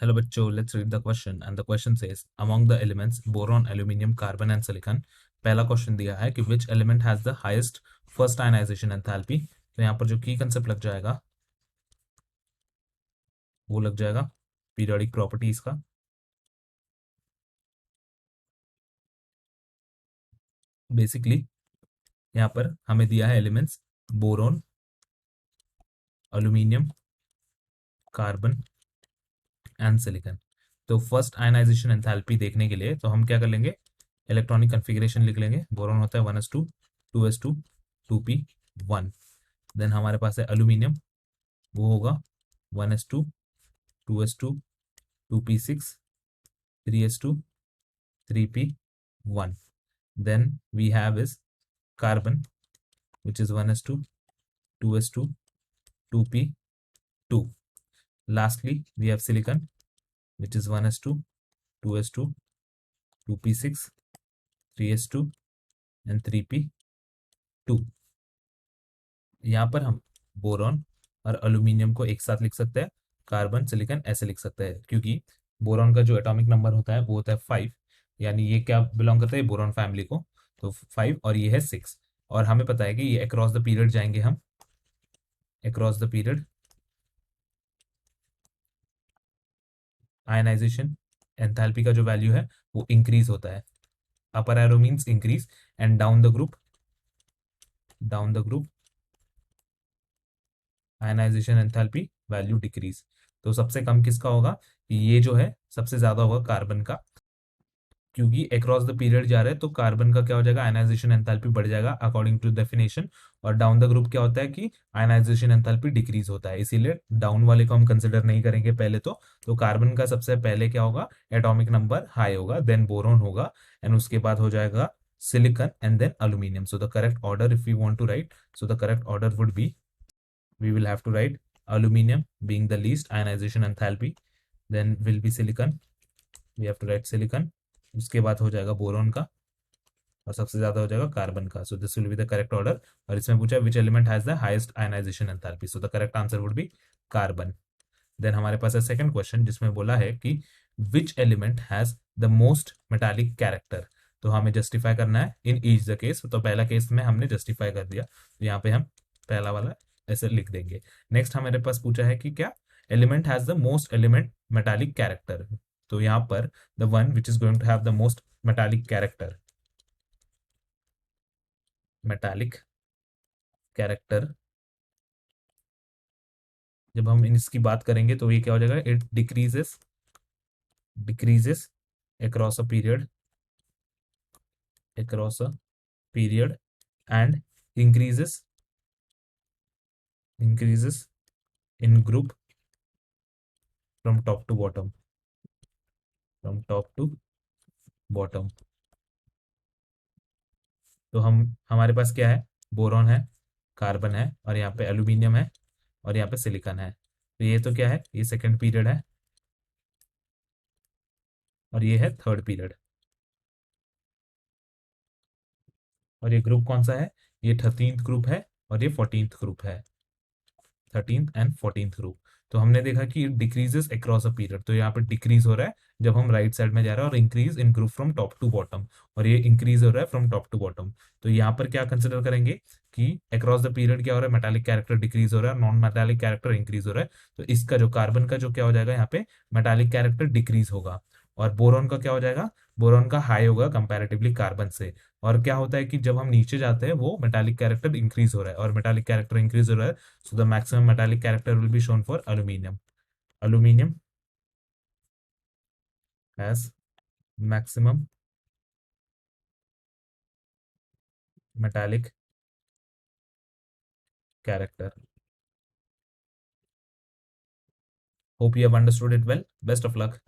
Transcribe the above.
Hello बच्चों, let's read the question and the question says among the elements boron, aluminium, carbon and silicon। पहला question दिया है कि which element has the highest first ionization enthalpy। तो यहाँ पर जो की कंसेप्ट लग जाएगा वो लग जाएगा पीरियोडिक प्रॉपर्टीज का। बेसिकली यहाँ पर हमें दिया है elements boron, aluminium, carbon and silicon. तो फर्स्ट आयनाइजेशन एंथैल्पी देखने के लिए तो हम क्या कर लेंगे, इलेक्ट्रॉनिक कन्फिग्रेशन लिख लेंगे। बोरोन होता है 1s2 2s2 2p1। देन हमारे पास है एल्यूमिनियम, वो होगा 1s2 2s2 2p6 3s2 3p1। then we have is carbon which is 1s2 2s2 2p2। lastly we have silicon which is 1s2 2s2 2p6 3s2 and 3p2। यहाँ पर हम boron और aluminium को एक साथ लिख सकते हैं, कार्बन सिलिकॉन ऐसे लिख सकते हैं, क्योंकि बोरॉन का जो एटॉमिक नंबर होता है वो होता है 5, यानी ये क्या बिलोंग करता है बोरॉन फैमिली को, तो 5 और ये है 6। और हमें पता है कि ये अक्रॉस द पीरियड जाएंगे हम, across the period ionisation enthalpy का जो वैल्यू है वो इंक्रीज होता है। Upper arrow means increase and down the group ionisation enthalpy value decrease. तो सबसे कम किसका होगा, ये जो है सबसे ज्यादा होगा कार्बन का, क्योंकि अक्रॉस द पीरियड जा रहे हैं तो कार्बन का क्या हो जाएगा, आयनाइजेशन एंथैल्पी बढ़ जाएगा अकॉर्डिंग टू डेफिनेशन। और डाउन द ग्रुप क्या होता है कि आयनाइजेशन एंथैल्पी डिक्रीज होता है, इसीलिए डाउन वाले को हम कंसिडर नहीं करेंगे पहले तो कार्बन का सबसे पहले क्या होगा, एटॉमिक नंबर हाई होगा, देन बोरोन होगा एंड उसके बाद हो जाएगा silicon and then aluminium. So the correct order if you want to write, so the correct order would be, we will have to write aluminum being the least ionization enthalpy, then will be silicon, we have to write silicon, उसके बाद हो जाएगा boron का और सबसे ज्यादा हो जाएगा कार्बन का। So this will be the correct order. और इसमें पूछा which element has the highest ionisation enthalpy, so the correct answer would be carbon. देन हमारे पास है सेकंड क्वेश्चन जिसमें बोला है कि which element has the most metallic character. तो हमें जस्टिफाई करना है इन ईच द केस। तो पहला केस में हमने जस्टिफाई कर दिया, तो यहाँ पे हम पहला वाला ऐसे लिख देंगे। नेक्स्ट हमारे पास पूछा है कि क्या element has the most element metallic character. तो यहाँ पर the one which is going to have the most metallic character, metallic character, जब हम इसकी बात करेंगे तो ये क्या हो जाएगा, it decreases across a period, across a period and increases in group from top to bottom, from top to bottom। तो हमारे पास क्या है, बोरॉन है, कार्बन है और यहाँ पे एल्यूमिनियम है और यहाँ पे सिलिकॉन है। तो ये तो क्या है, ये सेकंड पीरियड है और ये है थर्ड पीरियड। और ये ग्रुप कौन सा है, ये 13th ग्रुप है और ये 14th ग्रुप है, 13th एंड 14th ग्रुप। तो हमने देखा कि डिक्रीजेस अक्रॉस अ पीरियड, तो यहाँ पे डिक्रीज हो रहा है जब हम राइट साइड में जा रहे हैं, और increase in group from top to bottom, और ये इंक्रीज हो रहा है फ्रॉम टॉप टू बॉटम। तो यहाँ पर क्या कंसिडर करेंगे कि अक्रॉस द पीरियड क्या हो रहा है, मेटालिक कैरेक्टर डिक्रीज हो रहा है, नॉन मेटालिक कैरेक्टर इंक्रीज हो रहा है। तो इसका जो कार्बन का जो क्या हो जाएगा, यहाँ पे मेटालिक कैरेक्टर डिक्रीज होगा। और बोरॉन का क्या हो जाएगा, बोरॉन का हाई होगा कंपैरेटिवली कार्बन से। और क्या होता है कि जब हम नीचे जाते हैं वो मेटालिक कैरेक्टर इंक्रीज हो रहा है, और मेटालिक कैरेक्टर इंक्रीज हो रहा है, so the maximum metallic character will be shown for aluminium, aluminium has maximum metallic character। Hope you have understood it well, best of luck।